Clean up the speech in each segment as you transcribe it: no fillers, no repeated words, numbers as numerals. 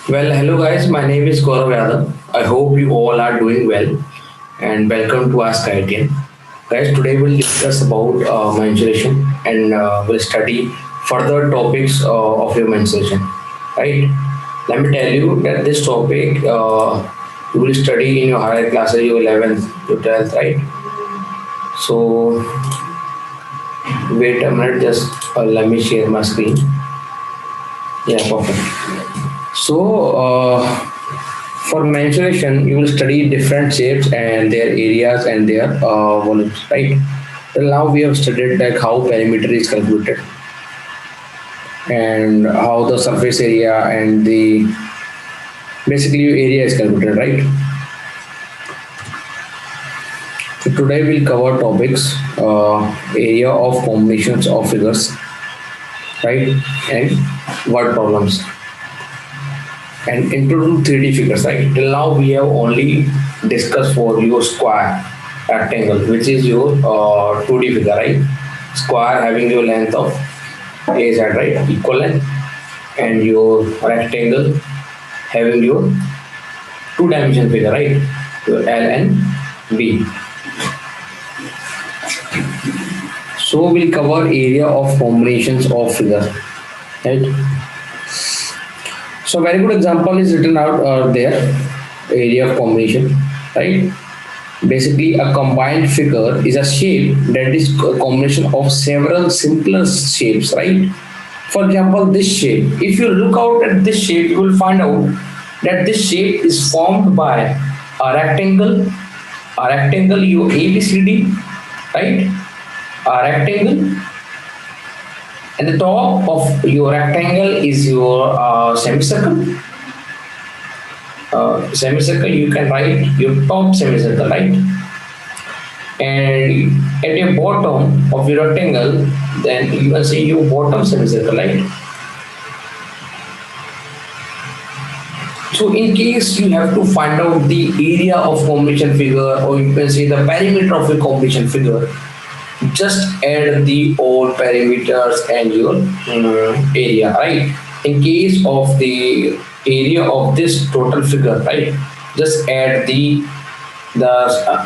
Well, hello guys, my name is Gaurav Yadav. I hope you all are doing well and welcome to Ask IITian. Guys, today we'll discuss about mensuration and we'll study further topics of your mensuration. Right? Let me tell you that this topic you will study in your higher classes, your 11th, your 12th, right? So, wait a minute, just let me share my screen. Yeah, perfect. So, for mensuration, you will study different shapes and their areas and their volumes, right? Till now, we have studied like how perimeter is calculated and how the surface area and the basically area is calculated, right? So today we'll cover topics area of combinations of figures, right, and word problems. And into 3D figures, right? Till now we have only discussed for your square, rectangle, which is your 2D figure, right? Square having your length of A Z, right? Equal length, and your rectangle having your two-dimensional figure, right? Your L and B. So we'll cover area of combinations of figures, right? So very good example is written out there, area of combination, right? Basically, a combined figure is a shape that is a combination of several simpler shapes, right? For example, this shape. If you look out at this shape, you will find out that this shape is formed by a rectangle, your ABCD, right? A rectangle, and the top of your rectangle is your semicircle. Semicircle, you can write your top semicircle, right? And at your bottom of your rectangle, then you can say your bottom semicircle, right? So in case you have to find out the area of combination figure, or you can say the perimeter of a combination figure, just add the all perimeters and your area, right? In case of the area of this total figure, right, just add the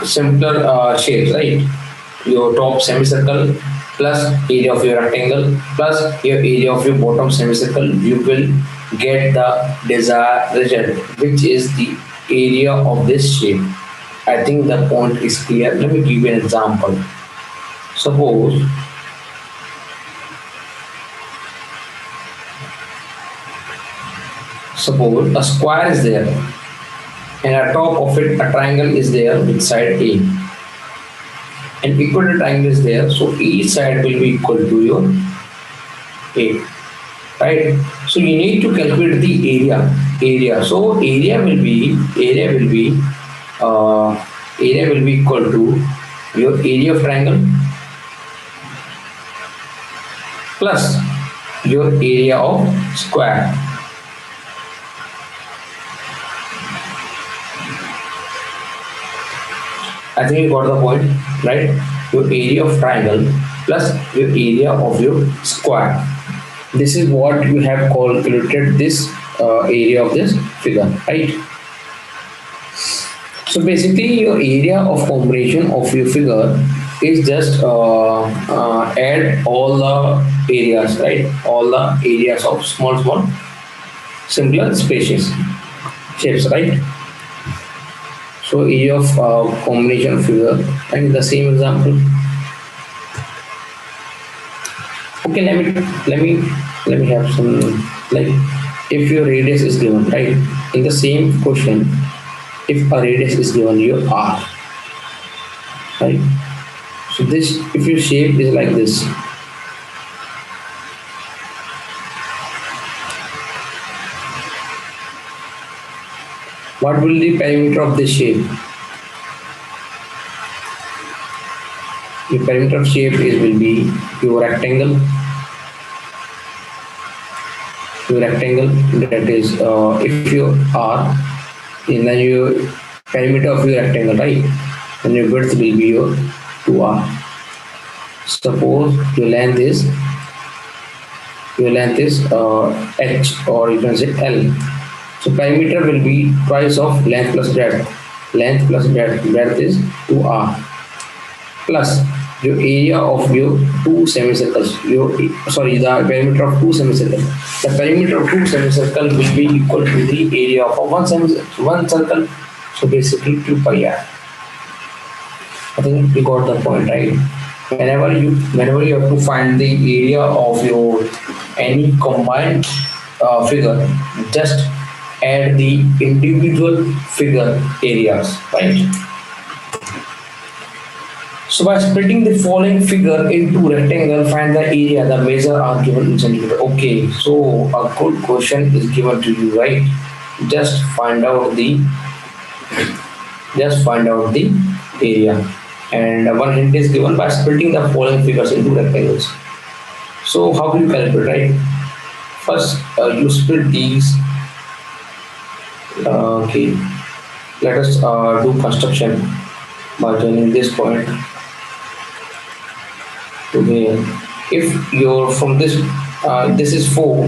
simpler shapes, right? Your top semicircle plus area of your rectangle plus your area of your bottom semicircle, you will get the desired result, which is the area of this shape. I think the point is clear. Let me give you an example. Suppose a square is there and at top of it a triangle is there with side A, and equal triangle is there, so each side will be equal to your A, right? So you need to calculate the area. So area will be equal to your area of triangle plus your area of square. I think you got the point, right? Your area of triangle plus your area of your square. This is what you have calculated this area of this figure, right? So basically your area of combination of your figure is just add all the areas, right? All the areas of small simpler spaces, shapes, right? So area of combination figure, and the same example. Okay, let me have some, like, if your radius is given, right? In the same question, if a radius is given, your R, right? So this, if your shape is like this, what will the perimeter of this shape? The perimeter of shape will be your rectangle. That is, if you are, and then your perimeter of your rectangle, right? And your width will be your 2R. Suppose your length is h, or you can say L, So perimeter will be twice of length plus breadth. Length plus breadth is 2r plus your area of your two semicircles. The perimeter of two semicircles. The perimeter of two semicircles will be equal to the area of one circle. So basically 2 pi r. I think we got the point, right? Whenever you have to find the area of your any combined figure, just add the individual figure areas, right? So by splitting the following figure into rectangle, find the area. The measure are given in centimeter. Okay, so a good question is given to you, right? Just find out the area, and one hint is given by splitting the following figures into rectangles. So how will you calculate, right? First, you split these. Okay, let us do construction by joining this point to here. If you're from this, this is 4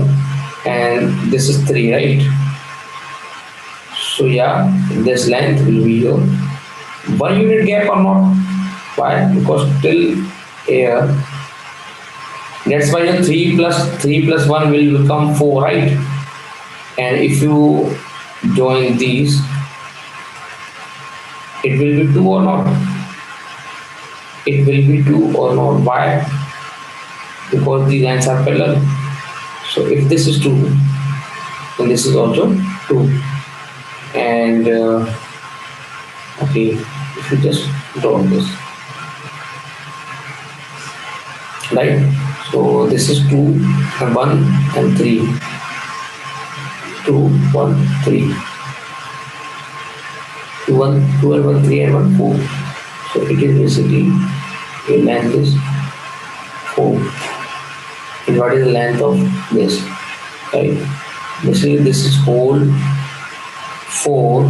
and this is 3, right? So yeah, this length will be your 1 unit gap or not. Why? Because till here, that's why your 3 plus 1 will become 4, right? And if you join these, it will be 2 or not? It will be 2 or not. Why? Because the lines are parallel. So if this is 2, then this is also 2. And okay, if you just draw this, right? So this is 2 and 1 and 3. 2, 1, 3. 2, 1, 2 and 1, 3 and 1, 4. So it is basically the length is 4. And what is the length of this? Right? Basically this is whole 4,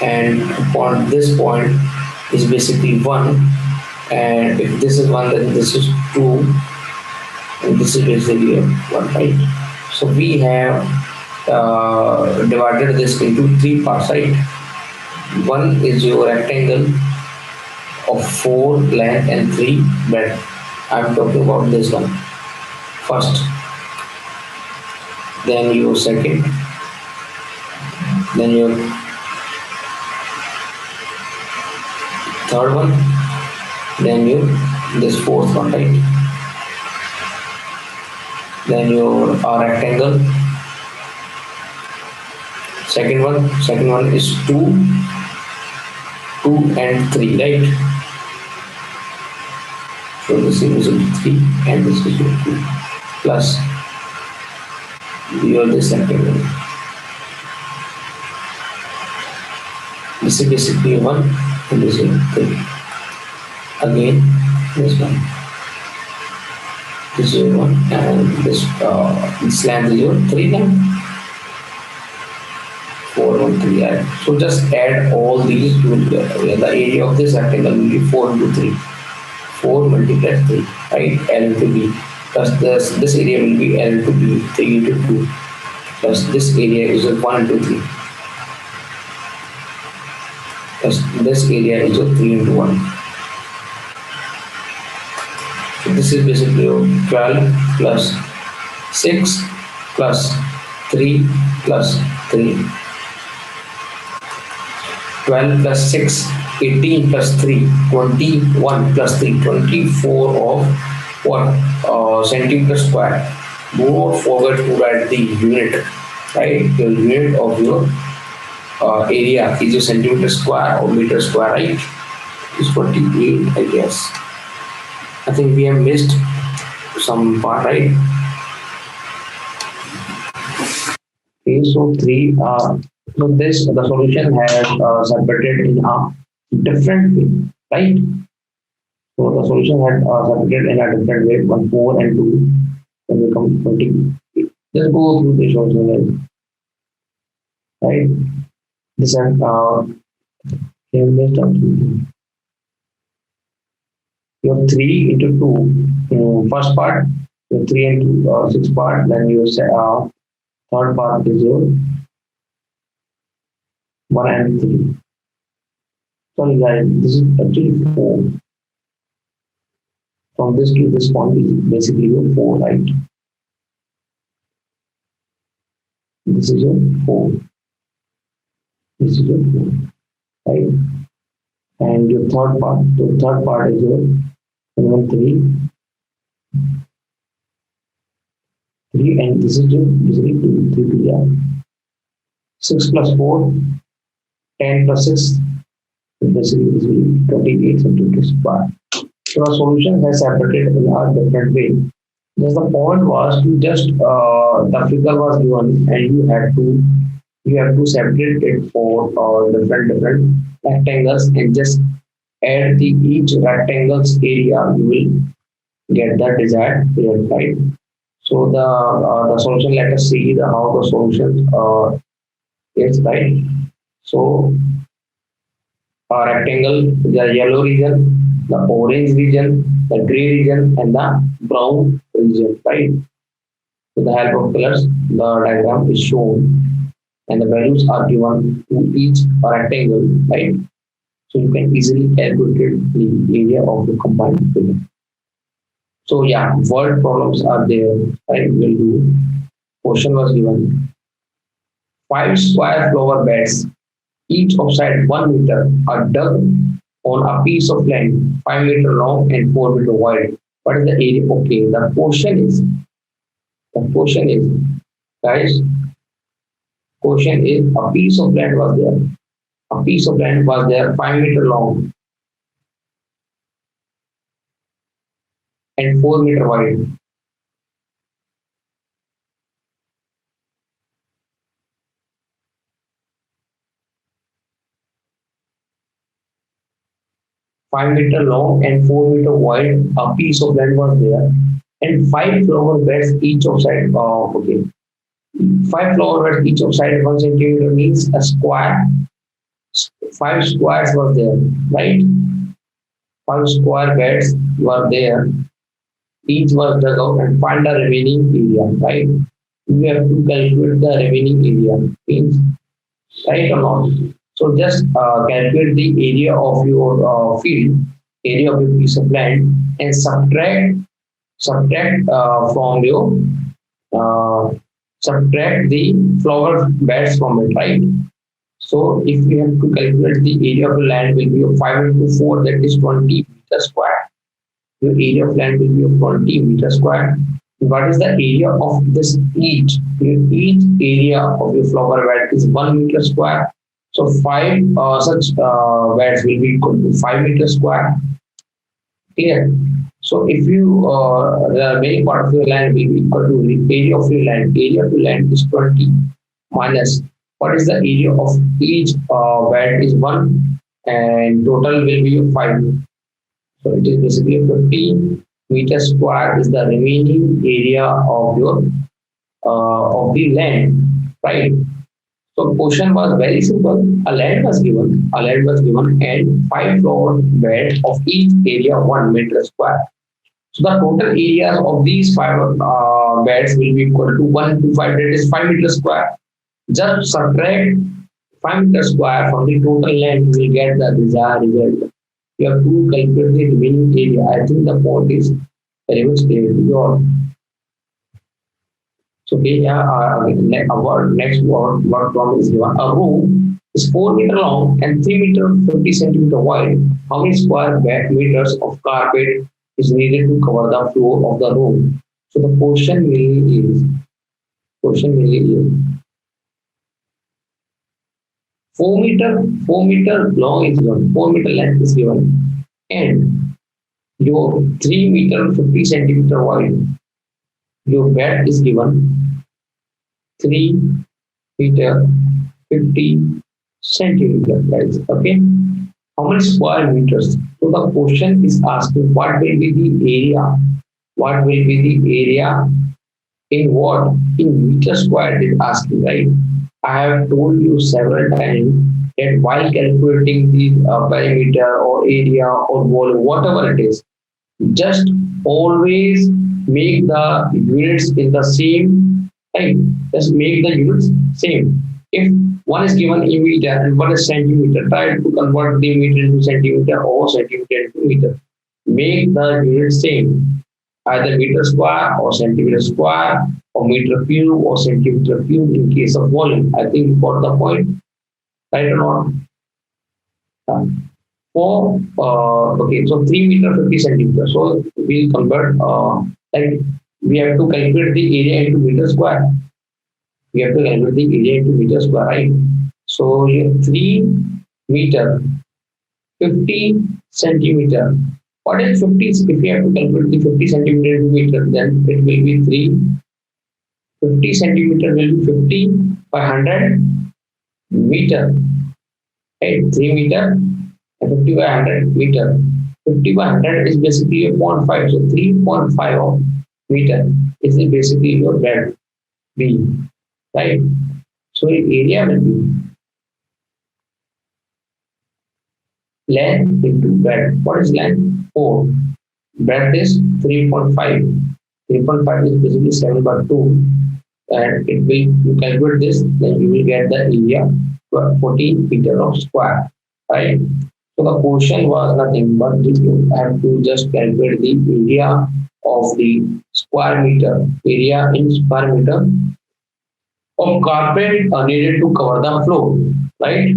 and upon this point is basically 1, and if this is 1, then this is 2, and this is basically 1, right? So we have divided this into 3 parts, right? One is your rectangle of 4 length and 3 breadth. I'm talking about this one first, then your second, then your third one, then your this fourth one, right? Then your rectangle, second one is 2 and 3, right? So this is 3 and this is 2 plus your this rectangle. This is basically 1 and this is 3. Again this one. This is 1 and this length is your 3 length. 4, 1, 3. Right? So just add all these. You will get the area of this rectangle will be 4 into 3. 4 multiplied 3, right? L into B. Plus this area will be L into B, 3 into 2. Plus this area is 1 into 3. Plus this area is 3 into 1. So this is basically 12 plus 6 plus 3 plus 3. 12 plus 6, 18 plus 3, 21 plus 3, 24 of what? Centimeter square. Do not forget to write the unit, right? The unit of your area is a centimeter square or meter square, right? It's 28, I guess. I think we have missed some part, right? Okay, so 3 so this the solution has separated in a different way, right? So the solution had separated in a different way, 1, 4 and 2, then become 20. Just go through the solution, right? This and you have 3 into 2. First part, you have 3 into 6 part, then you say third part is your 1 and 3. Sorry guys, this is actually 4. From this to this point is basically your 4, right? This is your 4. This is your 4, right? And your third part is your 1, 3, 3, and this is your basically 2, 3, 2, yeah. 6 plus 4, 10 plus 6, basically this will be 28 centimeters square. So our solution has separated in a different way. Just the point was to just the figure was given and you have to separate it for different rectangles and just add the each rectangle's area. You will get the desired result, right? So the solution. Let us see how the solution is, right. So rectangle, the yellow region, the orange region, the gray region, and the brown region, right? With the help of colors, the diagram is shown and the values are given to each rectangle, right? So you can easily calculate the area of the combined figure. So yeah, word problems are there, right? We'll do. Question was given. 5 square flower beds, each of side 1 meter, are dug on a piece of land 5 meter long and 4 meter wide. What is the area? Okay, the question is, guys, question is a piece of land was there. A piece of land was there 5 meter long and 4 meter wide. 5 meter long and 4 meter wide, a piece of land was there, and 5 flower beds each of side. Okay, 5 flower beds each of side 1 centimeter means a square. 5 squares were there, right? 5 square beds were there. Each was dug out and find the remaining area, right? We have to calculate the remaining area, means, right or not? So just calculate the area of your field, area of your piece of land, and subtract from your uh, subtract the flower beds from it, right? So if we have to calculate the area of the land will be of 5 into 4, that is 20 meters square. Your area of land will be of 20 meters square. What is the area of this each? Each area of your flower bed is 1 meter square. So 5 such beds will be equal to 5 meters square. Clear? So if you the remaining part of your land will be equal to the area of your land. Area of your land is 20 minus what is the area of each bed is 1 and total will be 5. So it is basically 50 meters square is the remaining area of your of the land, right? So question was very simple. A land was given. A land was given and 5 floor beds of each area 1 meter square. So the total areas of these 5 beds will be equal to 1 to 5. That is 5 meters square. Just subtract 5 meters square from the total land. You will get the desired result. You have to calculate the remaining area. I think the point is very much clear to you all. So okay, yeah, our next word problem is given. A room is 4 meter long and 3 meter 50 centimeter wide. How many square meters of carpet is needed to cover the floor of the room? So the question really is 4 meter long is given, 4 meter length is given, and your 3 meter 50 centimeter wide. Your bed is given 3 meter 50 centimeter, guys. Okay, how many square meters? So the question is asking what will be the area? What will be the area in what? In meter square it is asking, right? I have told you several times that while calculating the perimeter or area or volume, whatever it is, just always make the units in the same, right? Just make the units same. If One is given in meter and one is centimeter. Try to convert the meter into centimeter or centimeter into meter. Make the unit same, either meter square or centimeter square or meter cube or centimeter cube in case of volume. I think you got the point, right or not? Okay, so 3 meter 50 centimeters. So we'll convert like we have to calculate the area into meter square. We have to calculate the area into meter square, right? So here 3 meter 50 centimeter. What is 50? If we have to calculate the 50 centimeter into meter, then it will be 50 centimeter will be 50 by 100 meter. Right? 3 meter and 50 by 100 meter. 50 by 100 is basically a 0.5. So 3.5 of meter is basically your breadth B. Right? So area will be length into breadth. What is length? 4. Breadth is 3.5. 3.5 is basically 7 by 2. And it will, you calculate this, then you will get the area 14 meter of square. Right? So the question was nothing but you have to just calculate the area of the square meter, area in square meter of carpet needed to cover the floor. Right?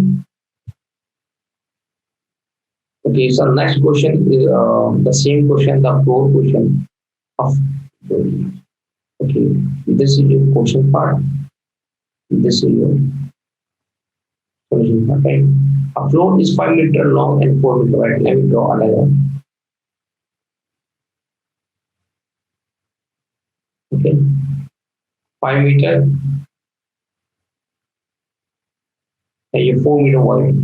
Okay, so next question is the same question, the floor question of. Okay, this is your question part. This is your solution part, right? A floor is 5 meter long and 4 meter wide. Let me draw another. Okay, 5 meter and 4 meter wide.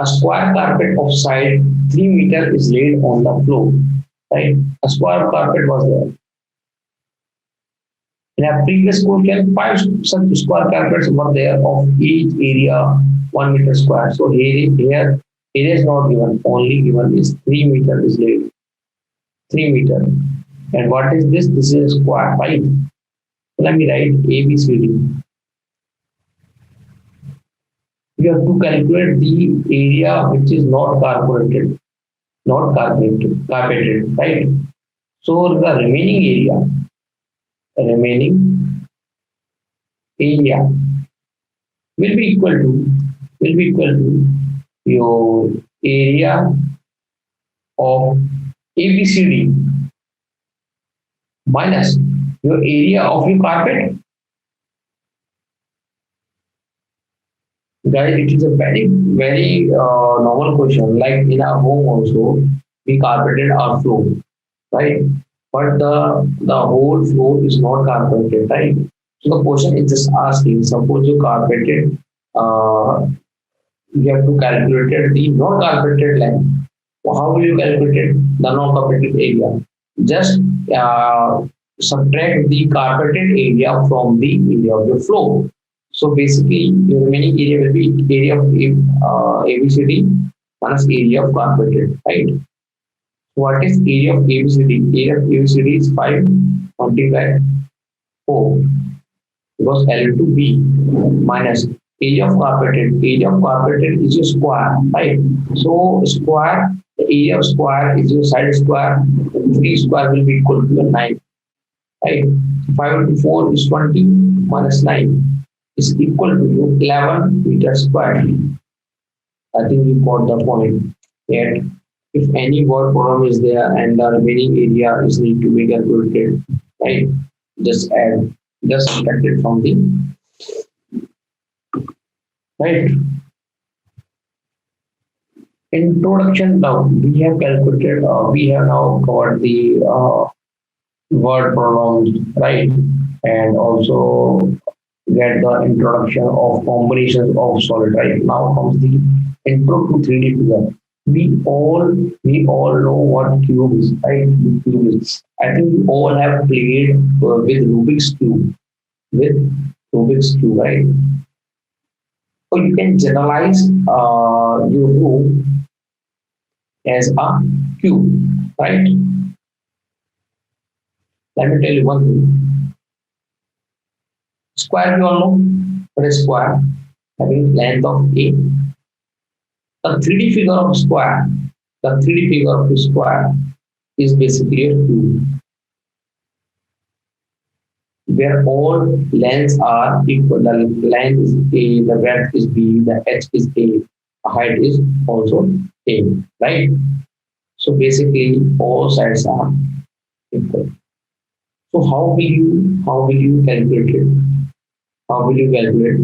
A square carpet of side 3 meter is laid on the floor. Right? A square carpet was there. In a previous question, 5 such square carpets were there of each area 1 meter square. So here area is not given, only given is 3 meter is laid. 3 meter. And what is this? This is a square, right? So let me write ABCD. You have to calculate the area which is not carpeted, right? So the remaining area will be equal to your area of ABCD minus your area of your carpet. Guys, it is a very normal question. Like in our home also, we carpeted our floor, right? But the whole floor is not carpeted, right? So the question is just asking, suppose you carpeted, you have to calculate the not carpeted length. How will you calculate the non carpeted area? Just subtract the carpeted area from the area of the floor. So basically, your remaining area will be area of ABCD minus area of carpeted, right? What is area of ABCD? Area of ABCD is 5 multiplied 4 because L into B minus area of carpeted. Area of carpeted is your square, right? So square, the area of square is your side square. 3 square will be equal to 9, right? 5 into 4 is 20 minus 9 is equal to 11 meters square. I think you got the point. Yet, if any word problem is there and the remaining area is need to be calculated, right? Just subtract it from the right. Introduction. Now we have calculated. We have now covered the word problems, right? And also get the introduction of combinations of solid, right? Now comes the intro to 3D figure. We all know what cube is, right? Cube is. I think we all have played with Rubik's cube, right? So you can generalize your room as a cube, right? Let me tell you one thing. Square, you all know what is square? Having length of A. The 3D figure of square, the 3D figure of the square is basically a cube, where all lengths are equal. The length is A, the breadth is B, the H is A, the height is also A, right? So basically, all sides are equal. So how will you calculate it? How will you calculate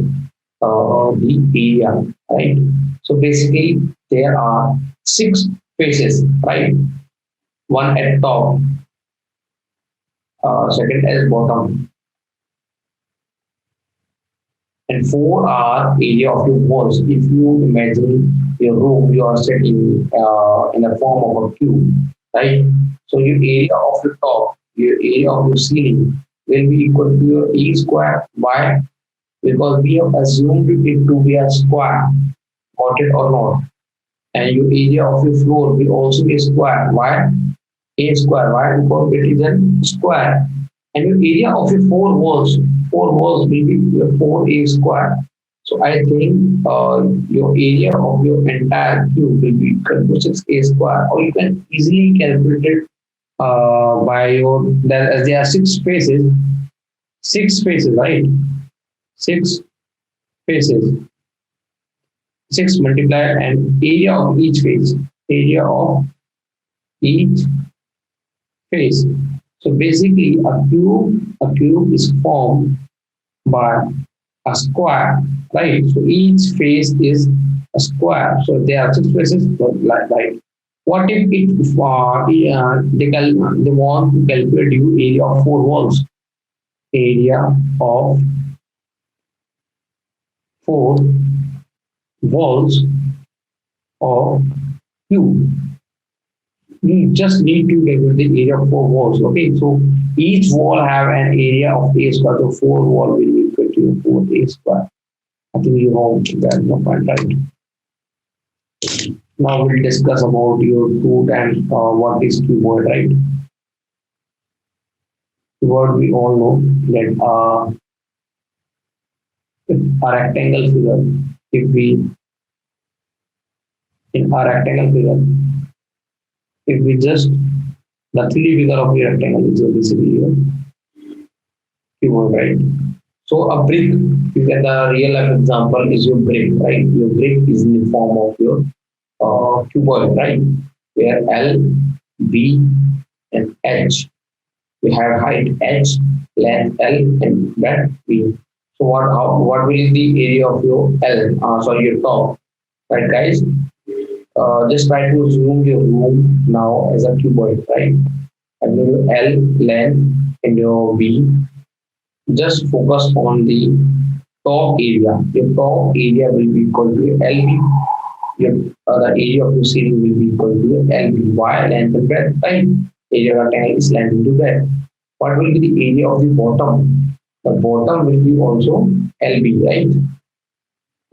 the area, right? So basically, there are six faces, right? One at top, second at bottom, and four are area of your walls. If you imagine your room, you are sitting in the form of a cube, right? So your area of the top, your area of your ceiling will be equal to your A square. Why? Because we have assumed it to be a square, got it or not? And your area of your floor will also be a square. Why? A square. Why? Because it is a square. And your area of your four walls will be your 4A square. So I think your area of your entire cube will be equal to 6A square, or you can easily calculate it by your, as there are six spaces, right? Six spaces, six multiplier and area of each face, area of each face. So basically, a cube is formed by a square, right? So each face is a square. So there are six faces, like what if they want to calculate you area of four walls? Area of four walls of cube. We just need to calculate the area of four walls. Okay, so each wall have an area of A square. So four wall will be equal to 4A square. I think you know that no point, right? Now we'll discuss about your two times what is cuboid, right? Cuboid, we all know that a rectangle figure, if we in a rectangle figure, if we just the 3D figure of the rectangle is basically your cuboid, right? So a brick, you get the real life example is your brick, right? Your brick is in the form of your cuboid, right? Where L, B, and H. We have height H, length L, and breadth B. So what will be the area of your L? Sorry, your top, right, guys? Just try to zoom your room now as a cuboid, right? And your L length and your B. Just focus on the top area. Your top area will be equal to your LB. The area of your ceiling will be equal to your LB. Why? Length and breadth, right? Area of rectangle is length into breadth. What will be the area of the bottom? The bottom will be also LB, right?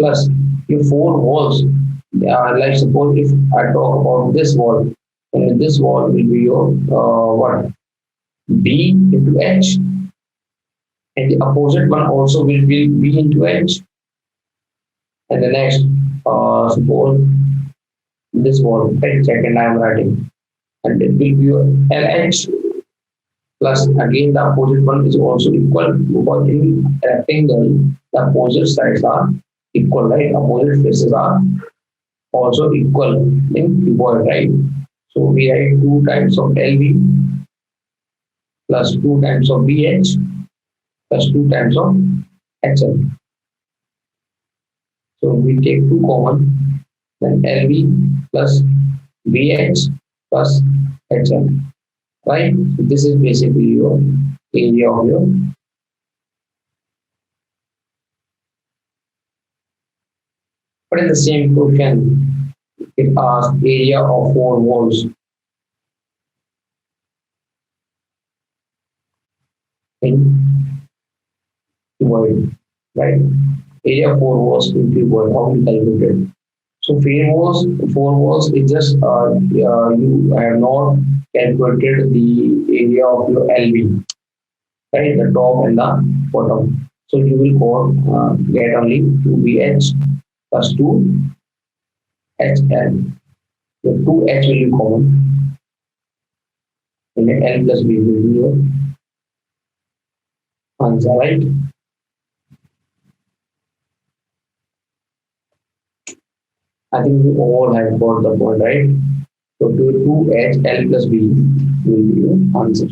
Plus your four walls. Like suppose if I talk about this wall, this wall will be your what? B into H, and the opposite one also will be B into H. And the next, suppose this wall, right? Second I am writing, and it will be your LH. Plus again the opposite one is also equal, because in rectangle the opposite sides are equal, right? Opposite faces are also equal in cuboid, right? So we write 2 times of LB plus 2 times of BH plus 2 times of HL. So we take 2 common, then LB plus BH plus HL, right? So this is basically your area of your. But in the same question, it asks area of 4 walls in cuboid, right? Area of 4 walls in cuboid, how we calculate it? So 4 walls is just you have not calculated the area of your LB. right? The top and the bottom. So you will get only 2BH plus 2HL. The 2H will be common, and then L plus B will be your answer, right? I think we all have got the point, right? So 2H L plus B will be your answer.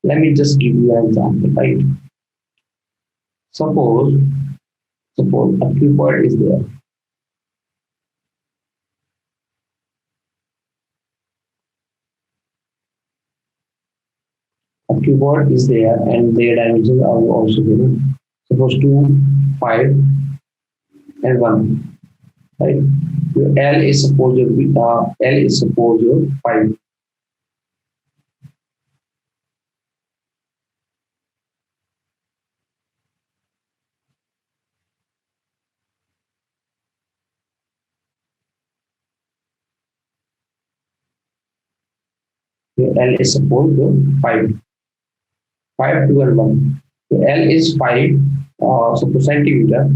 Let me just give you an example, right? Suppose, suppose a cuboid is there. A cuboid is there and their dimensions are also given. Suppose 2, 5, and 1, right? Your L is suppose your L is suppose your 5. Your L is suppose your 5. 5, 2, and 1. Your L is 5, suppose centimeter.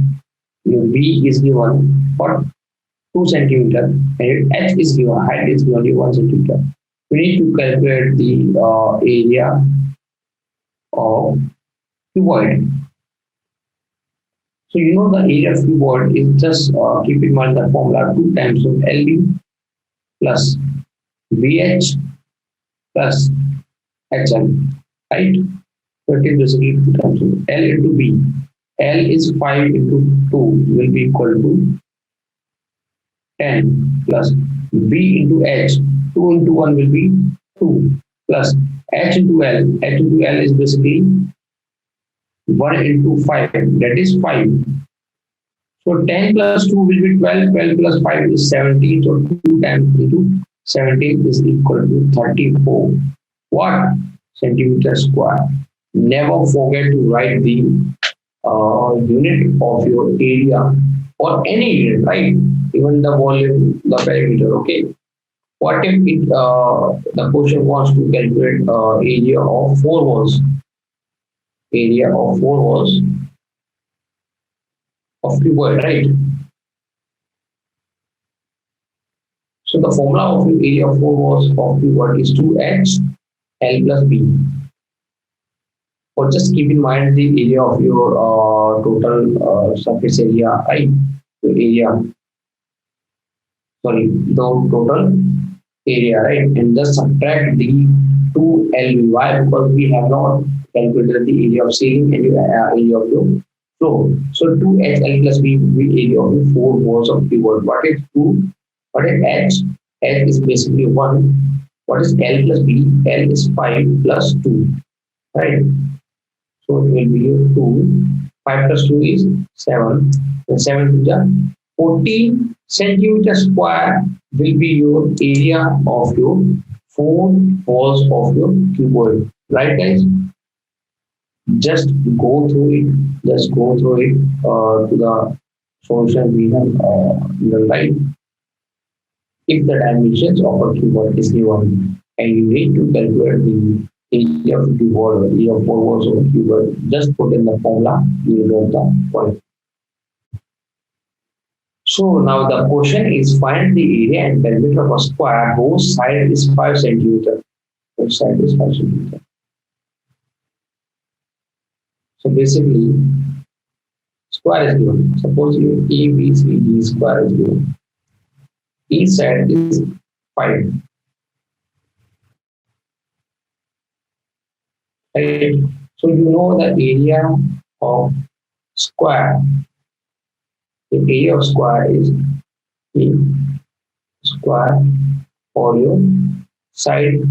Your B is given for 2 centimeter, and your H is given, height is given you 1 centimeter. We need to calculate the area of cuboid. So you know the area of cuboid is just keep in mind the formula 2 times of LB plus BH plus HL, right? So it is basically 2 times of L into B. L is 5 into 2 will be equal to 10 plus B into H. 2 into 1 will be 2 plus H into L. H into L is basically 1 into 5, that is 5. So 10 plus 2 will be 12, 12 plus 5 is 17, so 2 times into 17 is equal to 34. What? Centimeter square. Never forget to write the unit of your area or any unit, right? Even the volume, the perimeter, okay? What if it, the question wants to calculate area of 4 walls? Area of 4 walls of cuboid, right? So the formula of the area of 4 walls of cuboid is 2H L plus B. Or just keep in mind the area of your total surface area, right? The area, sorry, the total area, right? And just subtract the 2L. Why? Because we have not calculated the area of ceiling and the area of your floor. So 2HL plus B will be area of the 4 walls of cuboid. What is 2? What is H? H is basically 1. What is L plus B? L is 5 plus 2, right? So it will be 2. 5 plus 2 is 7. And 7 to the 14 centimeter square will be your area of your 4 walls of your cuboid. Right, guys? Just go through it. Just go through it to the solution we have right. If the dimensions of a cuboid is given and you need to calculate the area of the cuboid or area of 4 walls of a cuboid, just put in the formula, you will get the point. So now the question is find the area and perimeter of a square whose side is 5 centimeter. Whose side is 5 centimeter. So basically, square is given. Suppose your ABCD square is given. Each side is 5. Right? So you know the area of square. The area of square is square for your side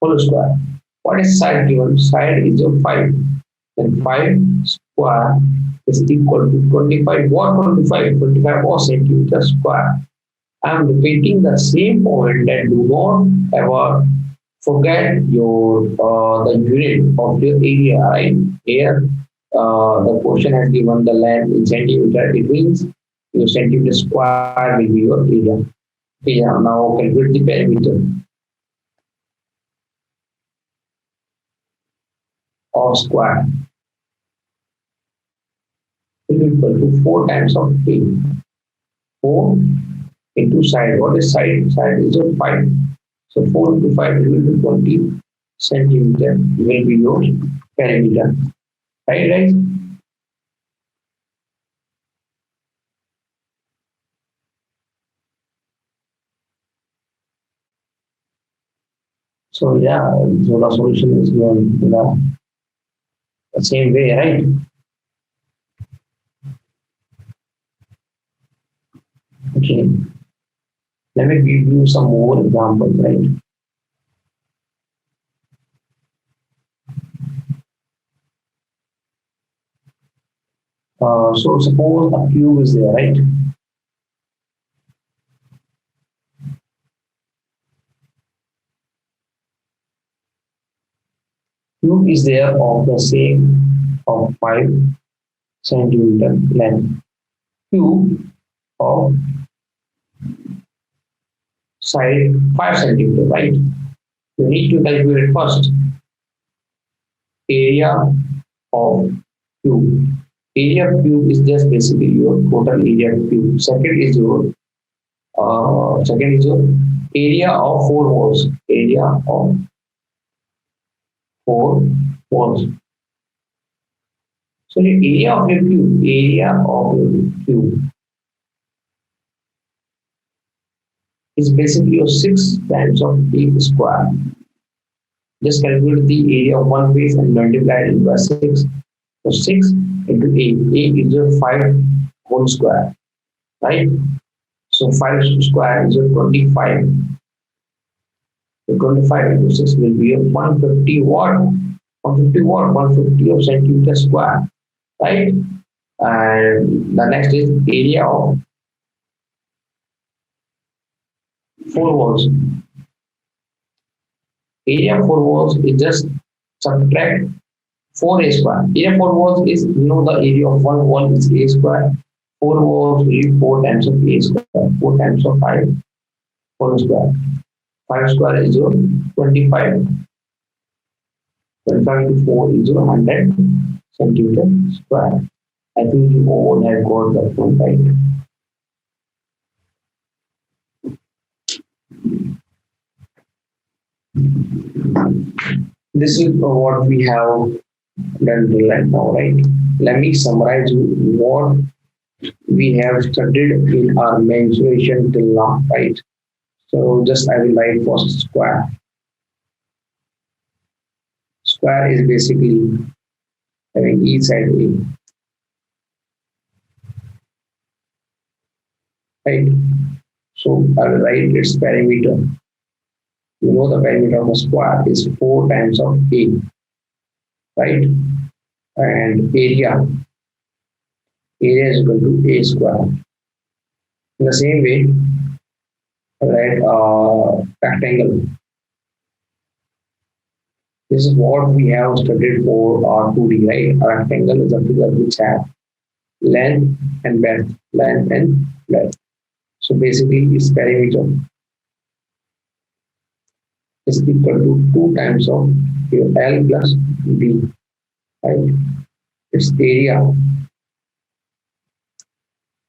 whole square. What is side given? Side is your 5. Then 5 square is equal to 25. What 25? 25 or centimeter square. I am repeating the same point that do not ever forget your the unit of your area, right? Here the question has given the length in centimeter. It means your centimeter square will be your area. Okay, now calculate the perimeter. of square will be equal to 4 times of A. 4 into side. What is side? Side is a 5. So 4 into 5 will be 20 centimeter will be your perimeter. Right, guys? So yeah, so the solution is going in the same way, right? Okay. Let me give you some more examples, right? So suppose a cube is there, right? Cube is there of the same of 5 centimeter length. Cube of side 5 centimeter, right? You need to calculate first area of cube. Area of cube is just basically your total area of cube. Second is your area of 4 walls. Area of 4 walls. So the area of a cube is basically your 6 times of A square. Just calculate the area of one face and multiply it by 6. So 6 into A. A is your 5 whole square, right? So 5 square is your 25. So 25 into 6 will be a 150 watt. 150 watt, 150 of centimeter square, right? And the next is area of 4 walls. Area of 4 walls is just subtract 4A square. Area of 4 walls is, the area of one wall is A square. 4 walls will be 4 times of A square. 4 times of 5 whole square. 5 square is your 25. 25 into 4 is your 100 centimeter square. I think you all have got that one right. This is what we have done right now, right? Let me summarize what we have studied in our mensuration till now, right? So just I will write first square. Square is basically having each side A, right? So I will write its perimeter. You know the perimeter of a square is 4 times of A, right? And area is equal to A square. In the same way, right, rectangle. This is what we have studied for our 2D, right? A rectangle is a figure which has length and breadth. So basically, its perimeter is equal to 2 times of L plus B, right? Its area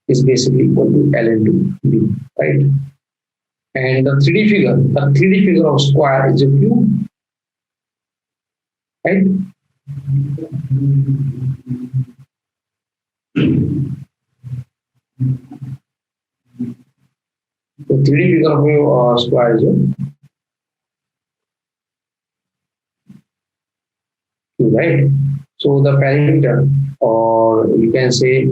is basically equal to L into B, right? And the 3D figure of square is a cube, right? The 3D figure of your square is a cube, right? So the perimeter, or you can say,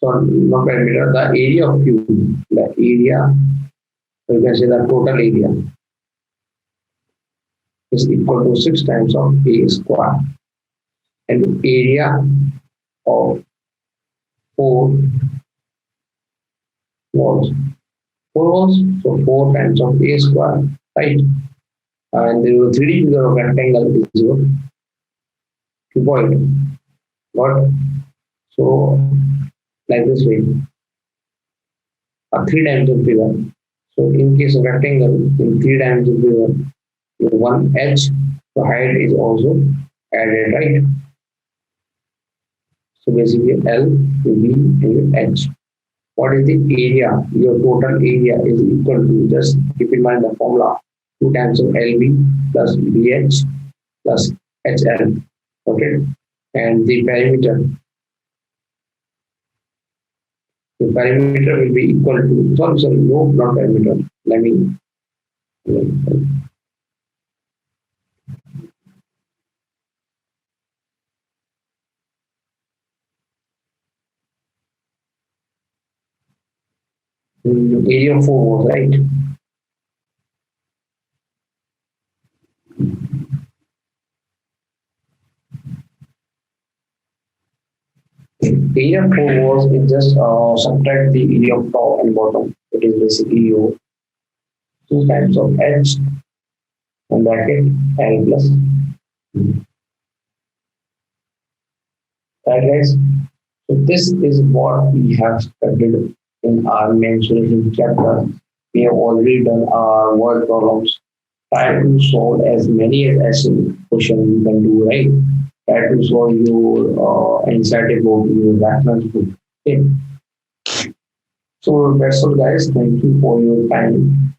not perimeter, the area of cube, the area, you can say the total area is equal to 6 times of A square, and area of 4 walls. 4 walls, so 4 times of A square, right? And the 3D figure of rectangle is your cuboid. What? So, like this way, a 3-dimensional figure. So, in case of rectangle, in 3-dimensional figure, one edge, the height is also added, right? So basically L to B and H. What is the area? Your total area is equal to, just keep in mind the formula, 2 times of LB plus BH plus HL. Okay. And the perimeter will be equal to, sorry, no, not perimeter. Let me, area of 4 was right. Area of 4 was, it just subtract the area of top and bottom. It is basically your 2 times of H and bracket L plus. Right, guys? So this is what we have studied in our mensuration chapter. We have already done our word problems. Try to solve as many as questions you can do, right? Try to solve your NCERT book, your reference book. Okay. So that's all, guys. Thank you for your time.